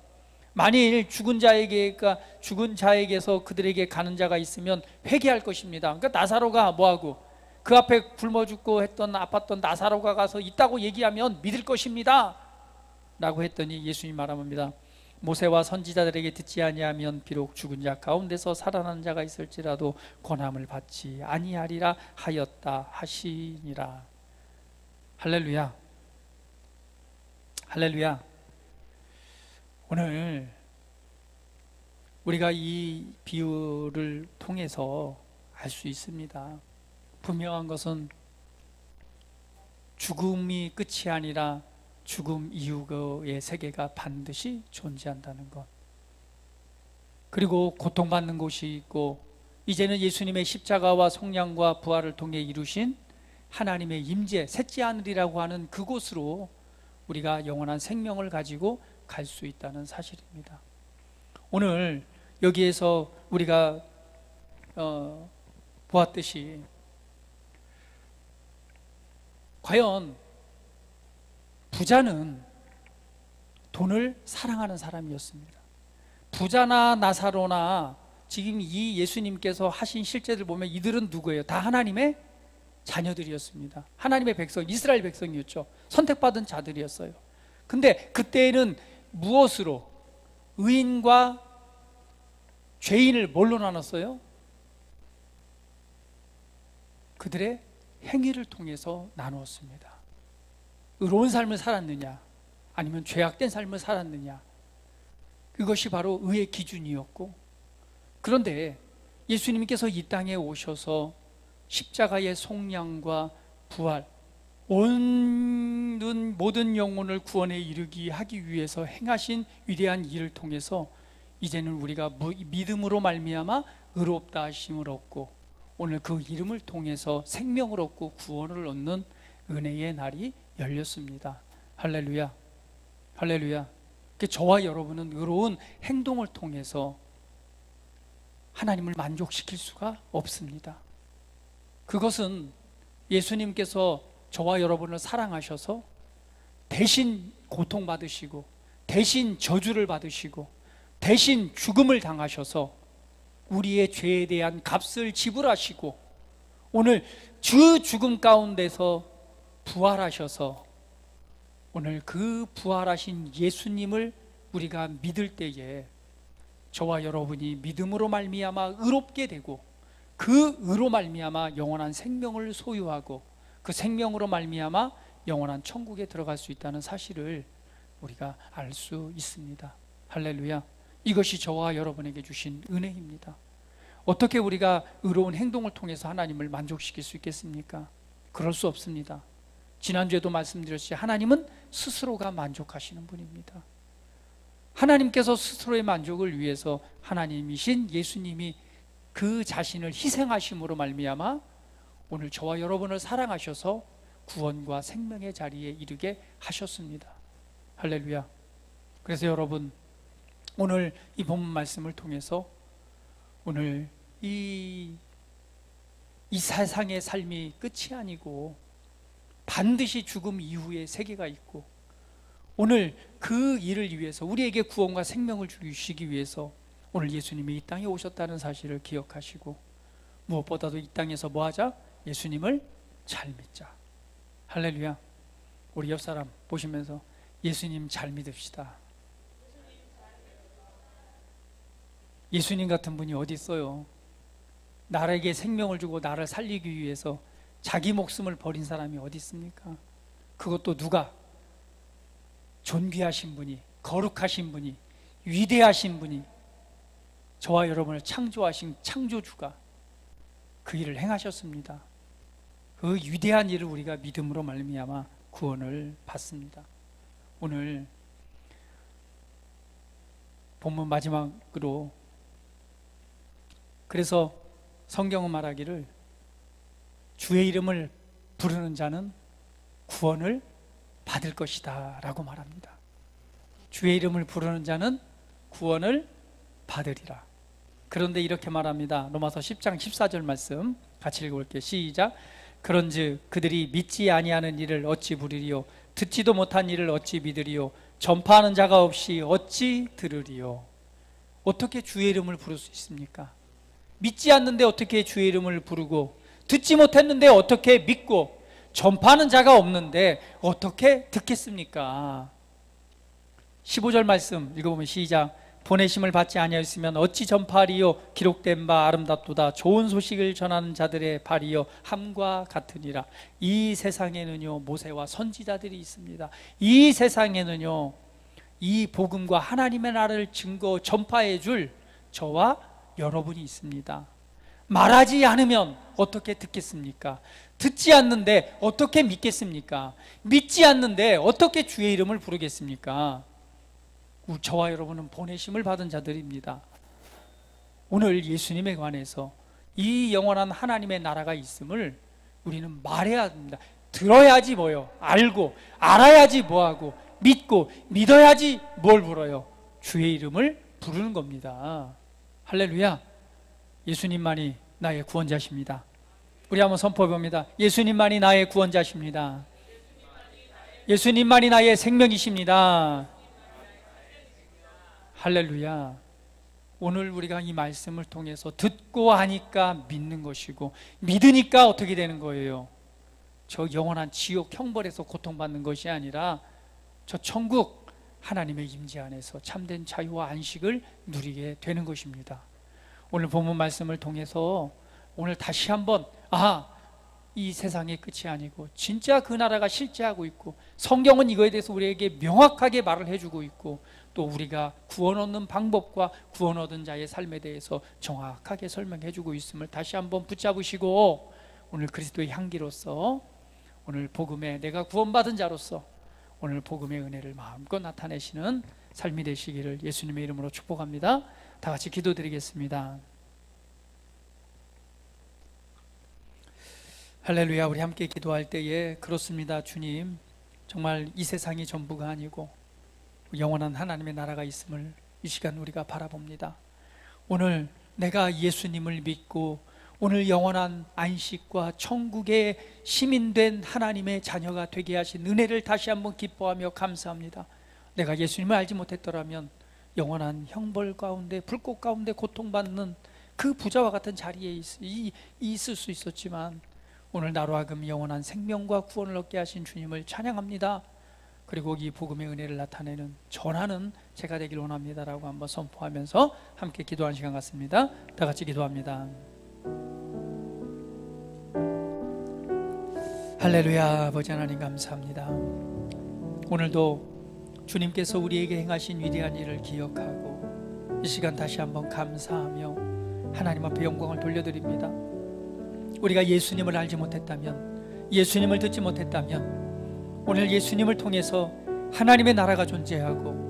S1: 만일 죽은 자에게서 그들에게 가는 자가 있으면 회개할 것입니다. 그러니까 나사로가 뭐하고 그 앞에 굶어 죽고 아팠던 나사로가 가서 있다고 얘기하면 믿을 것입니다 라고 했더니 예수님 말합니다. 모세와 선지자들에게 듣지 아니하면 비록 죽은 자 가운데서 살아난 자가 있을지라도 권함을 받지 아니하리라 하였다 하시니라. 할렐루야. 할렐루야. 오늘 우리가 이 비유를 통해서 알 수 있습니다. 분명한 것은 죽음이 끝이 아니라 죽음 이후의 세계가 반드시 존재한다는 것. 그리고 고통받는 곳이 있고 이제는 예수님의 십자가와 속량과 부활을 통해 이루신 하나님의 임재, 셋째 하늘이라고 하는 그곳으로 우리가 영원한 생명을 가지고 갈 수 있다는 사실입니다. 오늘 여기에서 우리가 보았듯이 과연 부자는 돈을 사랑하는 사람이었습니다. 부자나 나사로나 지금 이 예수님께서 하신 실제들 보면 이들은 누구예요? 다 하나님의 자녀들이었습니다. 하나님의 백성, 이스라엘 백성이었죠. 선택받은 자들이었어요. 근데 그때에는 무엇으로? 의인과 죄인을 뭘로 나눴어요? 그들의 행위를 통해서 나누었습니다. 의로운 삶을 살았느냐 아니면 죄악된 삶을 살았느냐, 그것이 바로 의의 기준이었고, 그런데 예수님께서 이 땅에 오셔서 십자가의 속량과 부활, 모든 영혼을 구원에 이르게 하기 위해서 행하신 위대한 일을 통해서 이제는 우리가 믿음으로 말미암아 의롭다 하심을 얻고 오늘 그 이름을 통해서 생명을 얻고 구원을 얻는 은혜의 날이 열렸습니다. 할렐루야. 할렐루야. 저와 여러분은 의로운 행동을 통해서 하나님을 만족시킬 수가 없습니다. 그것은 예수님께서 저와 여러분을 사랑하셔서 대신 고통받으시고 대신 저주를 받으시고 대신 죽음을 당하셔서 우리의 죄에 대한 값을 지불하시고 오늘 주 죽음 가운데서 부활하셔서 오늘 그 부활하신 예수님을 우리가 믿을 때에 저와 여러분이 믿음으로 말미암아 의롭게 되고 그 의로 말미암아 영원한 생명을 소유하고 그 생명으로 말미암아 영원한 천국에 들어갈 수 있다는 사실을 우리가 알 수 있습니다. 할렐루야. 이것이 저와 여러분에게 주신 은혜입니다. 어떻게 우리가 의로운 행동을 통해서 하나님을 만족시킬 수 있겠습니까? 그럴 수 없습니다. 지난주에도 말씀드렸듯이 하나님은 스스로가 만족하시는 분입니다. 하나님께서 스스로의 만족을 위해서 하나님이신 예수님이 그 자신을 희생하심으로 말미암아 오늘 저와 여러분을 사랑하셔서 구원과 생명의 자리에 이르게 하셨습니다. 할렐루야. 그래서 여러분, 오늘 이 본문 말씀을 통해서 오늘 이 세상의 삶이 끝이 아니고 반드시 죽음 이후의 세계가 있고, 오늘 그 일을 위해서 우리에게 구원과 생명을 주시기 위해서 오늘 예수님이 이 땅에 오셨다는 사실을 기억하시고, 무엇보다도 이 땅에서 뭐하자? 예수님을 잘 믿자. 할렐루야. 우리 옆 사람 보시면서 예수님 잘 믿읍시다. 예수님 같은 분이 어디 있어요? 나에게 생명을 주고 나를 살리기 위해서 자기 목숨을 버린 사람이 어디 있습니까? 그것도 누가? 존귀하신 분이, 거룩하신 분이, 위대하신 분이, 저와 여러분을 창조하신 창조주가 그 일을 행하셨습니다. 그 위대한 일을 우리가 믿음으로 말미암아 구원을 받습니다. 오늘 본문 마지막으로, 그래서 성경은 말하기를 주의 이름을 부르는 자는 구원을 받을 것이다 라고 말합니다. 주의 이름을 부르는 자는 구원을 받으리라. 그런데 이렇게 말합니다. 로마서 10장 14절 말씀 같이 읽어볼게요. 시작. 그런즉 그들이 믿지 아니하는 일을 어찌 부르리요? 듣지도 못한 일을 어찌 믿으리요? 전파하는 자가 없이 어찌 들으리요? 어떻게 주의 이름을 부를 수 있습니까? 믿지 않는데 어떻게 주의 이름을 부르고, 듣지 못했는데 어떻게 믿고, 전파하는 자가 없는데 어떻게 듣겠습니까? 15절 말씀 읽어보면 시작. 보내심을 받지 아니하였으면 어찌 전파하리요? 기록된 바 아름답도다. 좋은 소식을 전하는 자들의 발이요 함과 같으니라. 이 세상에는요 모세와 선지자들이 있습니다. 이 세상에는요 이 복음과 하나님의 나라를 증거 전파해 줄 저와 여러분이 있습니다. 말하지 않으면 어떻게 듣겠습니까? 듣지 않는데 어떻게 믿겠습니까? 믿지 않는데 어떻게 주의 이름을 부르겠습니까? 저와 여러분은 보내심을 받은 자들입니다. 오늘 예수님에 관해서 이 영원한 하나님의 나라가 있음을 우리는 말해야 합니다. 들어야지 뭐요? 알고, 알아야지 뭐하고, 믿고, 믿어야지 뭘 불어요? 주의 이름을 부르는 겁니다. 할렐루야. 예수님만이 나의 구원자십니다. 우리 한번 선포해 봅니다. 예수님만이 나의 구원자십니다. 예수님만이 나의 생명이십니다. 할렐루야. 오늘 우리가 이 말씀을 통해서 듣고 하니까 믿는 것이고, 믿으니까 어떻게 되는 거예요? 저 영원한 지옥 형벌에서 고통받는 것이 아니라 저 천국 하나님의 임재 안에서 참된 자유와 안식을 누리게 되는 것입니다. 오늘 본문 말씀을 통해서 오늘 다시 한번 이 세상의 끝이 아니고 진짜 그 나라가 실제하고 있고, 성경은 이거에 대해서 우리에게 명확하게 말을 해주고 있고, 또 우리가 구원 얻는 방법과 구원 얻은 자의 삶에 대해서 정확하게 설명해주고 있음을 다시 한번 붙잡으시고, 오늘 그리스도의 향기로서, 오늘 복음에 내가 구원받은 자로서 오늘 복음의 은혜를 마음껏 나타내시는 삶이 되시기를 예수님의 이름으로 축복합니다. 다 같이 기도드리겠습니다. 할렐루야. 우리 함께 기도할 때에 그렇습니다. 주님, 정말 이 세상이 전부가 아니고 영원한 하나님의 나라가 있음을 이 시간 우리가 바라봅니다. 오늘 내가 예수님을 믿고 오늘 영원한 안식과 천국의 시민된 하나님의 자녀가 되게 하신 은혜를 다시 한번 기뻐하며 감사합니다. 내가 예수님을 알지 못했더라면 영원한 형벌 가운데, 불꽃 가운데 고통받는 그 부자와 같은 자리에 있을 수 있었지만, 오늘 나로 하여금 영원한 생명과 구원을 얻게 하신 주님을 찬양합니다. 그리고 이 복음의 은혜를 나타내는, 전하는 제가 되길 원합니다라고 한번 선포하면서 함께 기도하는 시간 같습니다. 다 같이 기도합니다. 할렐루야. 아버지 하나님 감사합니다. 오늘도 주님께서 우리에게 행하신 위대한 일을 기억하고 이 시간 다시 한번 감사하며 하나님 앞에 영광을 돌려드립니다. 우리가 예수님을 알지 못했다면, 예수님을 듣지 못했다면, 오늘 예수님을 통해서 하나님의 나라가 존재하고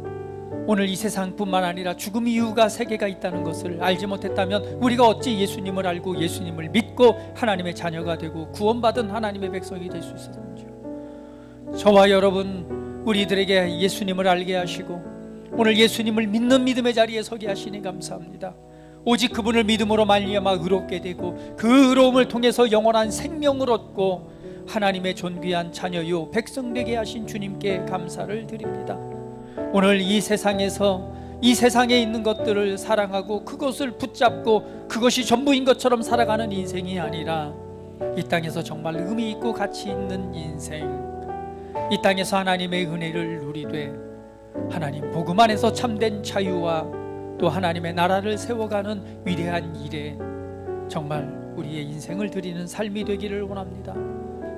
S1: 오늘 이 세상뿐만 아니라 죽음 이후가 세계가 있다는 것을 알지 못했다면, 우리가 어찌 예수님을 알고 예수님을 믿고 하나님의 자녀가 되고 구원받은 하나님의 백성이 될 수 있었는지요. 저와 여러분, 우리들에게 예수님을 알게 하시고 오늘 예수님을 믿는 믿음의 자리에 서게 하시니 감사합니다. 오직 그분을 믿음으로 말미암아 의롭게 되고 그 의로움을 통해서 영원한 생명을 얻고 하나님의 존귀한 자녀요 백성 되게 하신 주님께 감사를 드립니다. 오늘 이 세상에서 이 세상에 있는 것들을 사랑하고 그것을 붙잡고 그것이 전부인 것처럼 살아가는 인생이 아니라 이 땅에서 정말 의미 있고 가치 있는 인생, 이 땅에서 하나님의 은혜를 누리되 하나님 복음 안에서 참된 자유와 또 하나님의 나라를 세워가는 위대한 일에 정말 우리의 인생을 드리는 삶이 되기를 원합니다.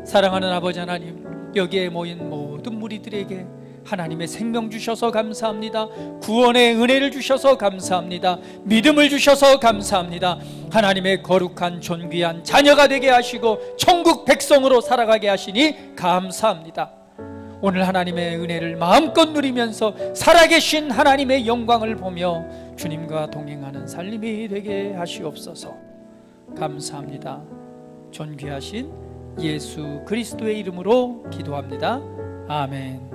S1: 사랑하는 아버지 하나님, 여기에 모인 모든 무리들에게 하나님의 생명 주셔서 감사합니다. 구원의 은혜를 주셔서 감사합니다. 믿음을 주셔서 감사합니다. 하나님의 거룩한 존귀한 자녀가 되게 하시고 천국 백성으로 살아가게 하시니 감사합니다. 오늘 하나님의 은혜를 마음껏 누리면서 살아계신 하나님의 영광을 보며 주님과 동행하는 삶이 되게 하시옵소서. 감사합니다. 존귀하신 예수 그리스도의 이름으로 기도합니다. 아멘.